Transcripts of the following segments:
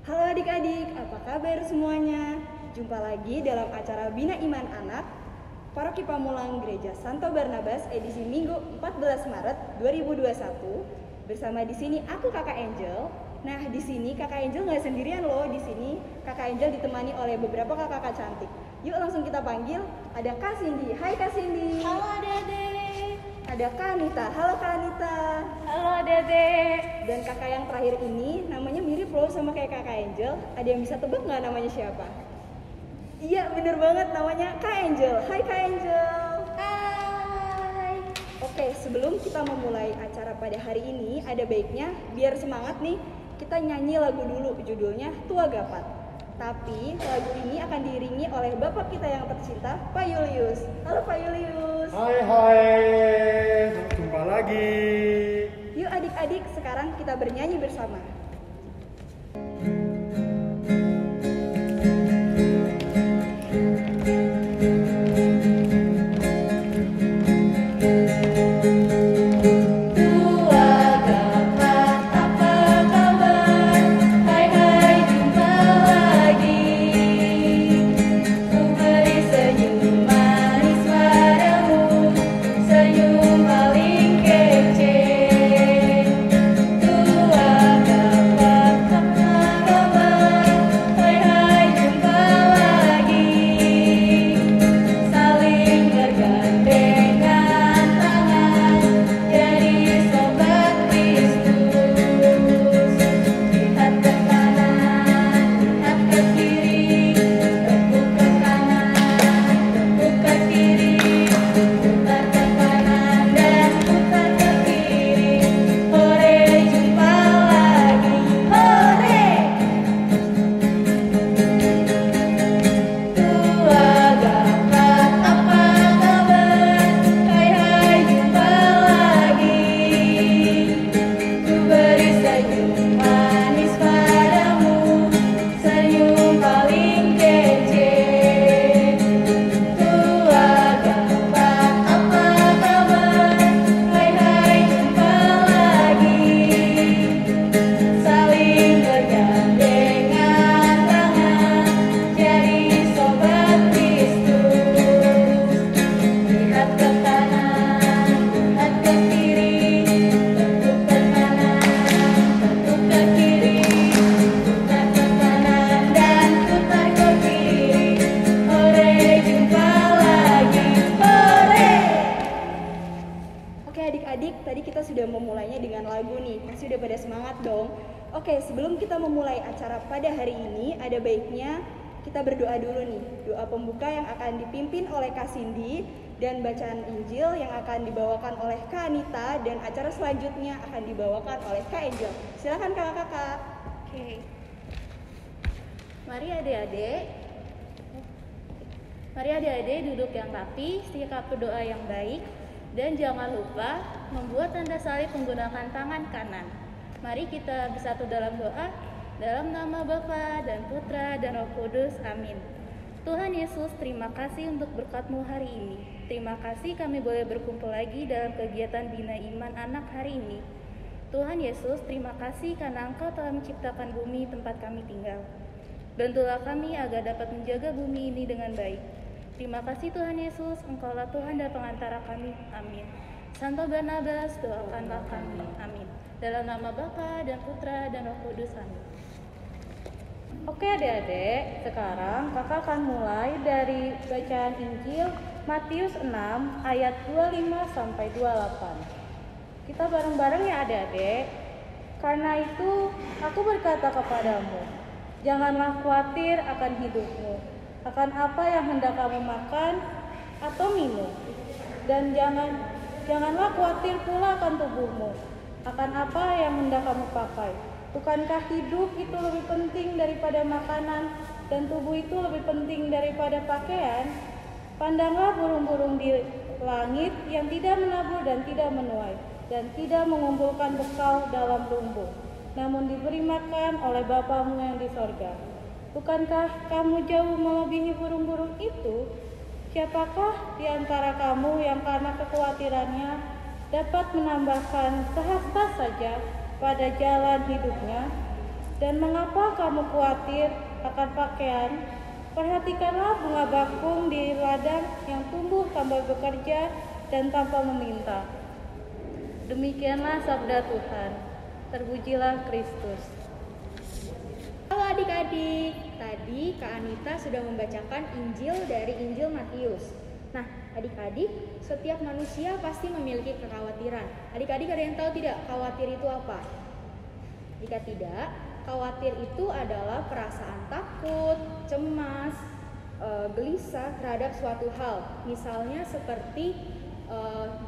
Halo adik-adik, apa kabar semuanya? Jumpa lagi dalam acara Bina Iman Anak Paroki Pamulang Gereja Santo Barnabas edisi Minggu 14 Maret 2021. Bersama di sini aku Kakak Angel. Nah, di sini Kakak Angel nggak sendirian loh. Di sini Kakak Angel ditemani oleh beberapa kakak cantik. Yuk langsung kita panggil. Ada Kak Cindy. Hai Kak Cindy. Halo adik-adik. Ada Kak Anita. Halo Kak Anita. Halo adik-adik. Dan kakak yang terakhir ini namanya mirip loh sama kayak Kakak Angel. Ada yang bisa tebak nggak namanya siapa? Iya, bener banget, namanya Kak Angel. Hai Kak Angel. Hai. Oke, sebelum kita memulai acara pada hari ini, ada baiknya biar semangat nih, kita nyanyi lagu dulu, judulnya Tua Gapat. Tapi lagu ini akan diiringi oleh bapak kita yang tercinta, Pak Julius. Halo Pak Julius. Hai, jumpa lagi. Yuk adik-adik, sekarang kita bernyanyi bersama. Oke, sebelum kita memulai acara pada hari ini, ada baiknya kita berdoa dulu nih. Doa pembuka yang akan dipimpin oleh Kak Cindy dan bacaan Injil yang akan dibawakan oleh Kak Anita dan acara selanjutnya akan dibawakan oleh Kak Angel. Silakan kakak-kakak. Oke. Mari adik-adik duduk yang rapi, sikap berdoa yang baik, dan jangan lupa membuat tanda salib menggunakan tangan kanan. Mari kita bersatu dalam doa, dalam nama Bapa dan Putra dan Roh Kudus, amin. Tuhan Yesus, terima kasih untuk berkat-Mu hari ini. Terima kasih kami boleh berkumpul lagi dalam kegiatan Bina Iman Anak hari ini. Tuhan Yesus, terima kasih karena Engkau telah menciptakan bumi tempat kami tinggal. Bantulah kami agar dapat menjaga bumi ini dengan baik. Terima kasih Tuhan Yesus, Engkaulah Tuhan dan pengantara kami, amin. Santo Barnabas, doakanlah kami, amin. Dalam nama Bapa dan Putra dan Roh Kudus, amin. Oke adik-adik, sekarang kakak akan mulai dari bacaan Injil Matius 6 ayat 25-28. Kita bareng-bareng ya adik-adik. Karena itu aku berkata kepadamu, janganlah khawatir akan hidupmu, akan apa yang hendak kamu makan atau minum, dan janganlah khawatir pula akan tubuhmu, akan apa yang hendak kamu pakai. Bukankah hidup itu lebih penting daripada makanan, dan tubuh itu lebih penting daripada pakaian? Pandanglah burung-burung di langit yang tidak menabur dan tidak menuai, dan tidak mengumpulkan bekal dalam lumbung, namun diberi makan oleh Bapamu yang di sorga. Bukankah kamu jauh melebihi burung-burung itu? Siapakah di antara kamu yang karena kekhawatirannya dapat menambahkan sehasta saja pada jalan hidupnya? Dan mengapa kamu khawatir akan pakaian? Perhatikanlah bunga bakung di ladang yang tumbuh tanpa bekerja dan tanpa meminta. Demikianlah sabda Tuhan. Terpujilah Kristus. Halo adik-adik, tadi Kak Anita sudah membacakan Injil dari Injil Matius. Nah, adik-adik, setiap manusia pasti memiliki kekhawatiran. Adik-adik ada yang tahu tidak khawatir itu apa? Jika tidak, khawatir itu adalah perasaan takut, cemas, gelisah terhadap suatu hal. Misalnya seperti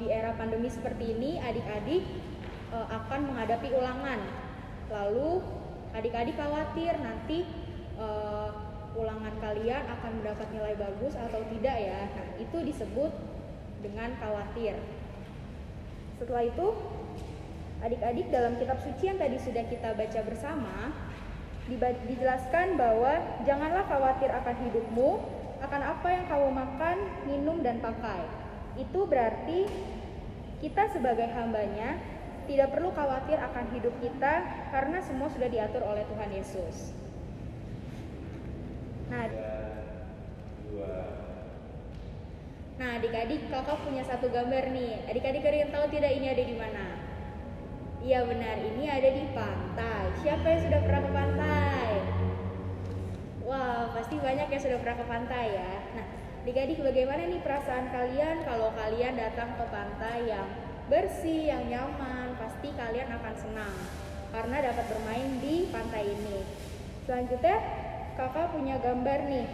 di era pandemi seperti ini, adik-adik akan menghadapi ulangan. Lalu adik-adik khawatir nanti ulangan kalian akan mendapat nilai bagus atau tidak ya. Nah, itu disebut dengan khawatir. Setelah itu, adik-adik dalam kitab suci yang tadi sudah kita baca bersama, dijelaskan bahwa janganlah khawatir akan hidupmu, akan apa yang kamu makan, minum, dan pakai. Itu berarti kita sebagai hambanya tidak perlu khawatir akan hidup kita karena semua sudah diatur oleh Tuhan Yesus. Nah, adik-adik, kakak punya satu gambar nih. Adik-adik ada yang tahu tidak ini ada di mana? Iya benar, ini ada di pantai. Siapa yang sudah pernah ke pantai? Wah, pasti banyak yang sudah pernah ke pantai ya. Nah, adik-adik, bagaimana nih perasaan kalian kalau kalian datang ke pantai yang bersih, yang nyaman? Pasti kalian akan senang karena dapat bermain di pantai ini. Selanjutnya, kakak punya gambar nih.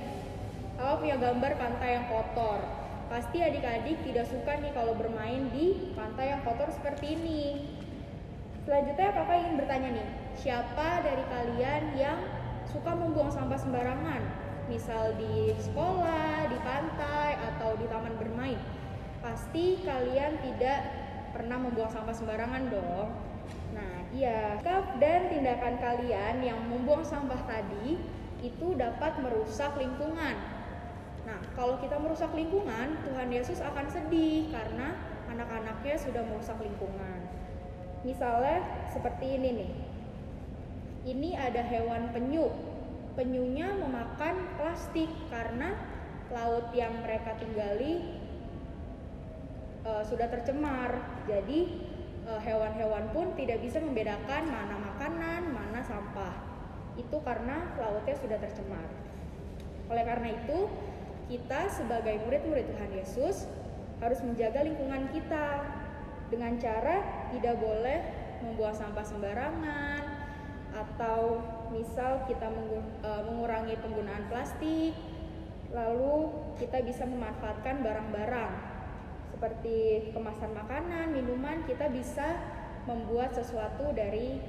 Kakak punya gambar pantai yang kotor. Pasti adik-adik tidak suka nih kalau bermain di pantai yang kotor seperti ini. Selanjutnya kakak ingin bertanya nih, siapa dari kalian yang suka membuang sampah sembarangan? Misal di sekolah, di pantai, atau di taman bermain. Pasti kalian tidak pernah membuang sampah sembarangan dong. Nah iya, sikap dan tindakan kalian yang membuang sampah tadi itu dapat merusak lingkungan. Nah kalau kita merusak lingkungan, Tuhan Yesus akan sedih karena anak-anaknya sudah merusak lingkungan. Misalnya seperti ini nih. Ini ada hewan penyu. Penyunya memakan plastik karena laut yang mereka tinggali sudah tercemar. Jadi hewan-hewan pun tidak bisa membedakan mana makanan, mana sampah. Itu karena lautnya sudah tercemar. Oleh karena itu, kita sebagai murid-murid Tuhan Yesus harus menjaga lingkungan kita dengan cara tidak boleh membuang sampah sembarangan, atau misal kita mengurangi penggunaan plastik. Lalu kita bisa memanfaatkan barang-barang seperti kemasan makanan, minuman. Kita bisa membuat sesuatu dari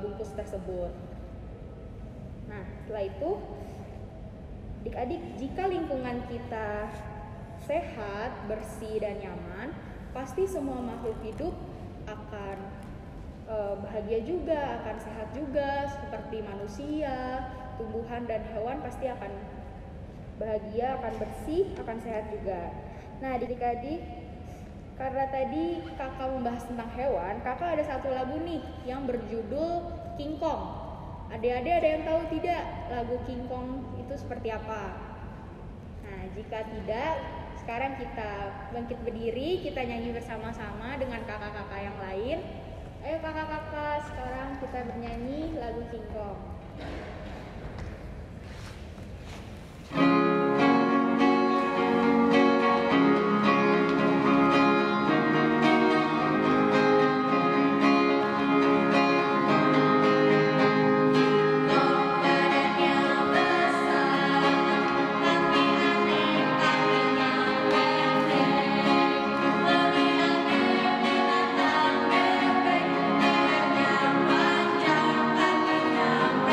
bungkus tersebut. Nah setelah itu, adik-adik, jika lingkungan kita sehat, bersih, dan nyaman, pasti semua makhluk hidup akan bahagia juga, akan sehat juga. Seperti manusia, tumbuhan, dan hewan pasti akan bahagia, akan bersih, akan sehat juga. Nah adik-adik, karena tadi kakak membahas tentang hewan, kakak ada satu lagu nih yang berjudul King Kong. Adik-adik ada yang tahu tidak lagu King Kong itu seperti apa? Nah jika tidak, sekarang kita bangkit berdiri, kita nyanyi bersama-sama dengan kakak-kakak yang lain. Ayo kakak-kakak, sekarang kita bernyanyi lagu King Kong. Panjang kakinya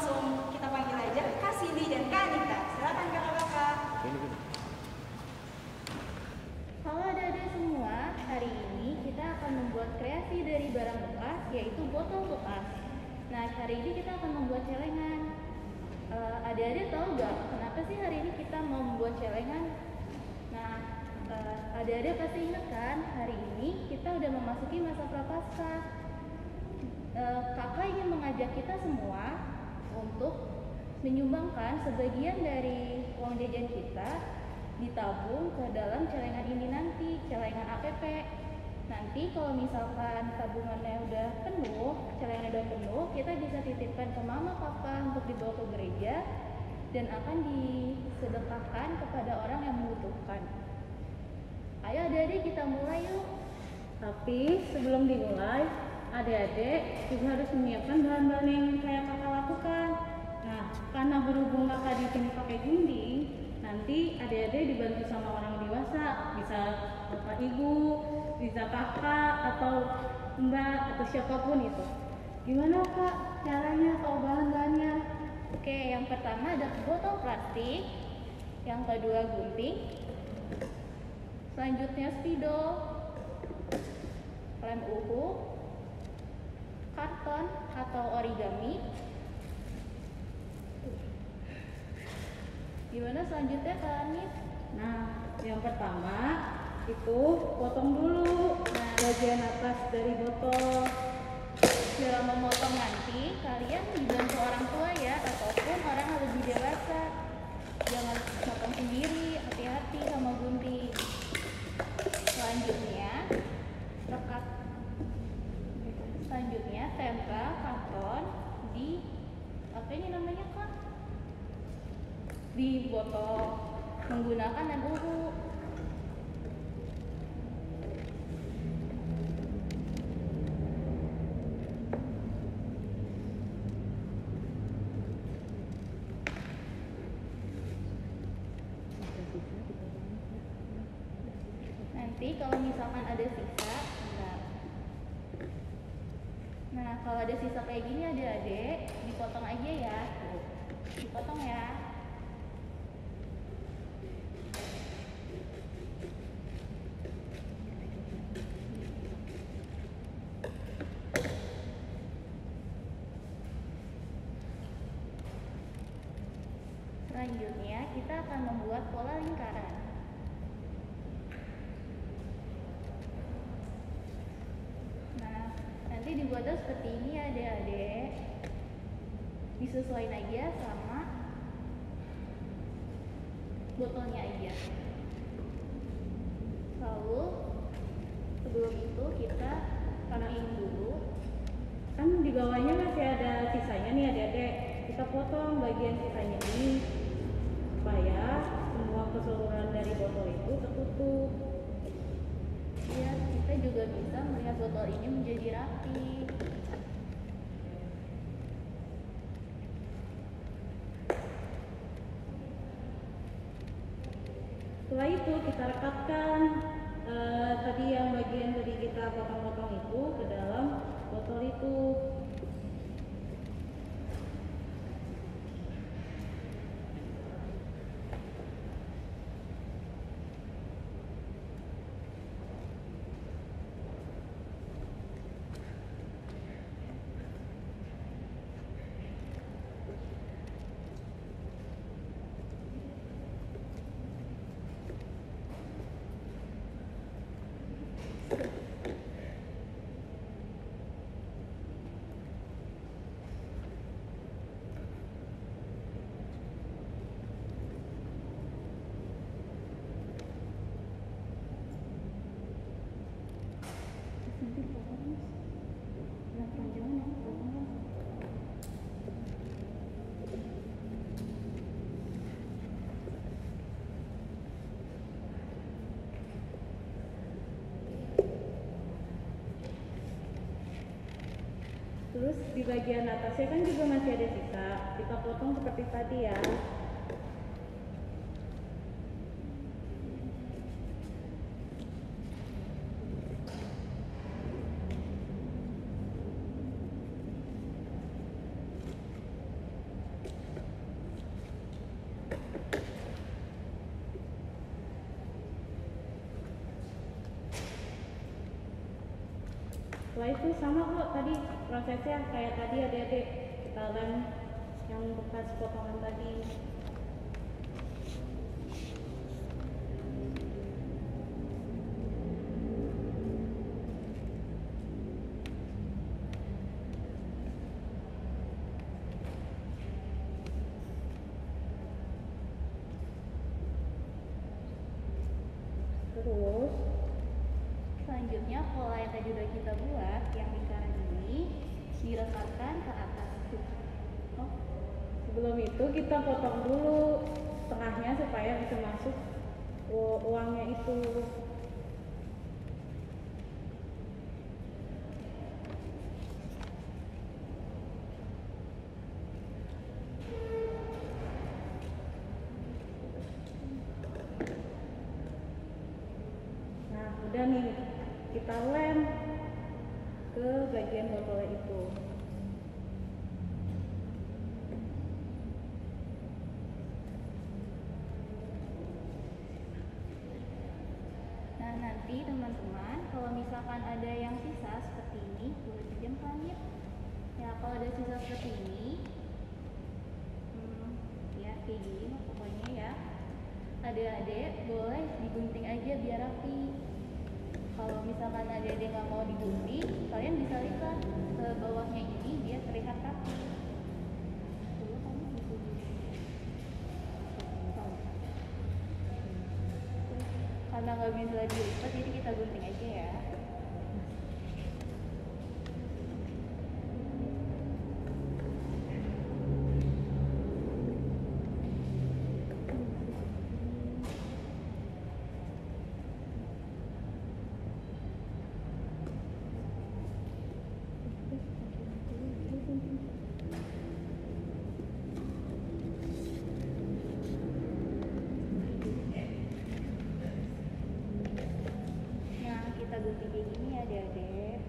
langsung kita panggil aja Kak Cindy dan Kak Anita. Silakan kakak-kakak. Halo adik-adik semua, hari ini kita akan membuat kreasi dari barang bekas, yaitu botol bekas. Nah, hari ini kita akan membuat celengan. Adik-adik tahu nggak kenapa sih hari ini kita mau membuat celengan? Nah, adik-adik pasti ingat kan, hari ini kita udah memasuki masa prapaskah. Kakak ingin mengajak kita semua untuk menyumbangkan sebagian dari uang jajan kita ditabung ke dalam celengan ini nanti, celengan APP. Nanti kalau misalkan tabungannya udah penuh, celengannya udah penuh, kita bisa titipkan ke mama papa untuk dibawa ke gereja dan akan disedekahkan kepada orang yang membutuhkan. Ayo adik-adik kita mulai yuk. Tapi sebelum dimulai, adik-adik juga harus menyiapkan bahan-bahan yang kayak kakak lakukan. Nah, karena berhubung kakak di sini pakai gunting, nanti adik-adik dibantu sama orang dewasa, bisa bapak ibu, bisa kakak atau mbak atau siapapun itu. Gimana kak caranya atau bahan-bahannya? Oke, yang pertama ada botol plastik, yang kedua gunting, selanjutnya spidol, lem uhu, karton atau origami. Gimana selanjutnya Kak Anit? Nah, yang pertama itu potong dulu bagian atas dari botol. Dalam memotong nanti kalian dibantu orang tua ya, ataupun orang yang lebih dewasa. Jangan potong sendiri, hati-hati sama gunting. Selanjutnya rekat. Selanjutnya tempel karton di apa ini namanya Kak? Di botol menggunakan lem uhu. Nanti kalau misalkan ada sisa, nah kalau ada sisa kayak gini adik-adik dipotong aja ya, tuh dipotong ya. Selanjutnya kita akan membuat pola lingkaran. Nah, nanti dibuatnya seperti ini ya adik-adik. Disesuaikan aja sama botolnya aja. Lalu sebelum itu kita rapiin dulu. Kan di bawahnya masih ada sisanya nih adik-adik. Kita potong bagian sisanya ini supaya semua keseluruhan dari botol itu tertutup. Biar kita juga bisa melihat botol ini menjadi rapi. Setelah itu kita rekatkan tadi yang bagian tadi kita potong-potong itu ke dalam botol itu. Terus di bagian atasnya kan juga masih ada sisa, kita potong seperti tadi ya. sama kok tadi prosesnya kayak tadi adik-adik kita lem yang bekas potongan tadi. Terus Selanjutnya pola yang tadi udah kita buat yang lingkaran ini direkatkan ke atas. oh, sebelum itu kita potong dulu setengahnya supaya bisa masuk uangnya itu. Nah, udah nih, kita lem ke bagian botolnya itu. Nah, nanti teman-teman kalau misalkan ada yang sisa seperti ini, boleh pinjam langit. Ya, kalau ada sisa seperti ini, ya kayak gini pokoknya ya. Adik-adik boleh digunting aja biar rapi. Kalau misalkan adik-adik nggak mau digunting, kalian bisa lipat ke bawahnya ini biar terlihat rapi. Dulu kamu gitu. Karena nggak bisa dilipat, jadi kita gunting aja ya. Nah, kita gunting kayak gini ya adik-adik.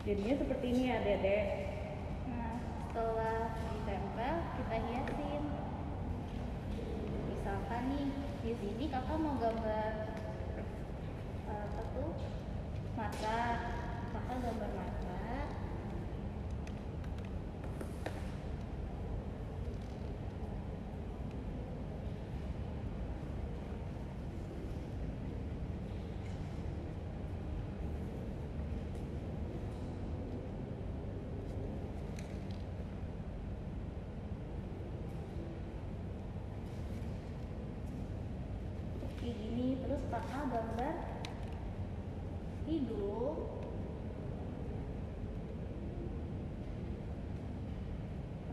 Jadinya seperti ini ya adik-adik. Nah, setelah ditempel, kita hiasin. Misalkan nih, di sini kakak mau gambar apa tuh? Mata. Kakak gambar mata. Kayak gini, terus kakak gambar hidung,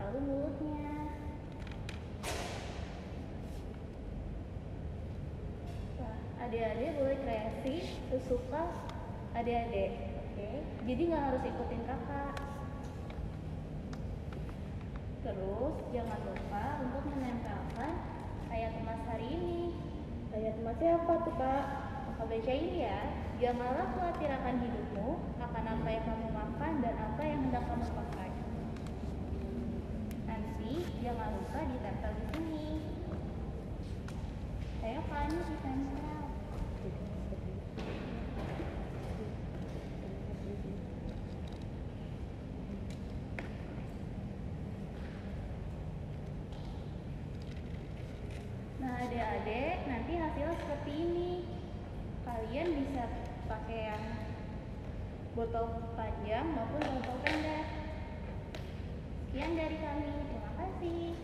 lalu mulutnya. Nah, adik-adik boleh kreasi sesuka adik-adik, oke? Jadi nggak harus ikutin kakak. Terus jangan lupa untuk menempelkan ayat emas hari ini. Ayat emasnya apa tuh kak? Kakak bacain ya. Janganlah khawatir akan hidupmu, akan apa yang kamu makan dan apa yang hendak kamu pakai. Nanti jangan lupa ditempel di sini. Saya kan ditempel. Nah, adik-adik, nanti hasilnya seperti ini. Kalian bisa pakai yang botol panjang maupun botol pendek. Sekian dari kami, terima kasih.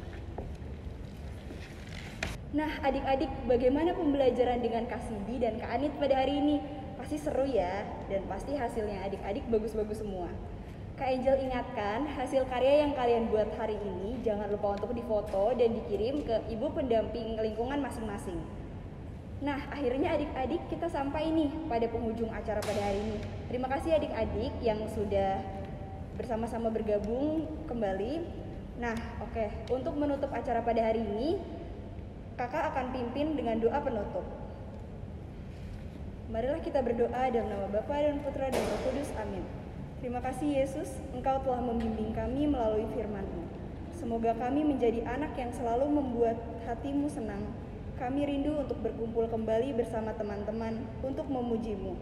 Nah, adik-adik, bagaimana pembelajaran dengan Kak Sidi dan Kak Anit pada hari ini? Pasti seru ya, dan pasti hasilnya adik-adik bagus-bagus semua. Kak Angel ingatkan, hasil karya yang kalian buat hari ini jangan lupa untuk difoto dan dikirim ke ibu pendamping lingkungan masing-masing. Nah, akhirnya adik-adik kita sampai nih pada penghujung acara pada hari ini. Terima kasih adik-adik yang sudah bersama-sama bergabung kembali. Nah, oke. Untuk menutup acara pada hari ini, kakak akan pimpin dengan doa penutup. Marilah kita berdoa dalam nama Bapa dan Putra dan Roh Kudus. Amin. Terima kasih Yesus, Engkau telah membimbing kami melalui firman-Mu. Semoga kami menjadi anak yang selalu membuat hati-Mu senang. Kami rindu untuk berkumpul kembali bersama teman-teman untuk memuji-Mu.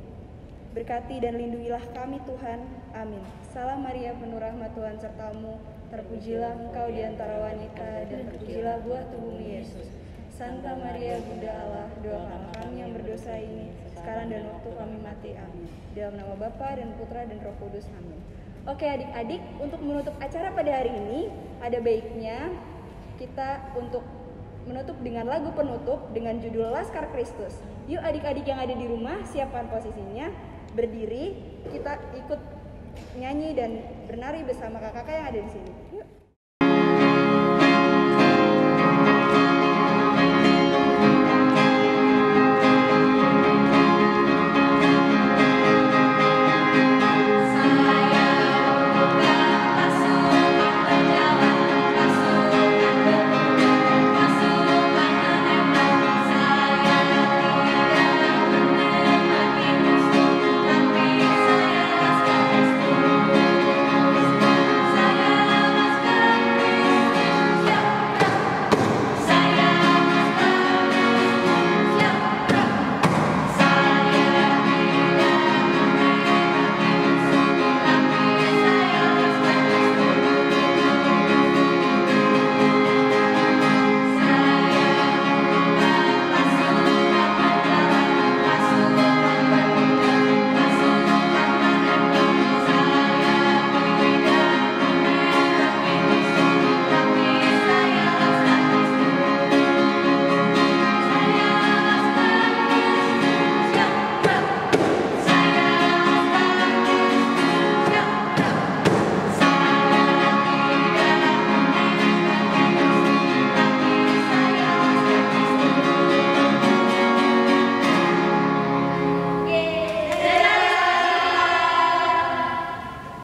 Berkati dan lindungilah kami Tuhan. Amin. Salam Maria, penuh rahmat Tuhan sertamu. Terpujilah Engkau di antara wanita dan terpujilah buah tubuhmu Yesus. Santa Maria Bunda Allah, doakanlah kami yang berdosa ini, sekarang dan waktu kami mati. Amin. Dalam nama Bapa dan Putra dan Roh Kudus. Amin. Oke adik-adik, untuk menutup acara pada hari ini, ada baiknya kita untuk menutup dengan lagu penutup dengan judul Laskar Kristus. Yuk adik-adik yang ada di rumah, siapkan posisinya, berdiri, kita ikut nyanyi dan bernari bersama kakak-kakak yang ada di sini. Yuk.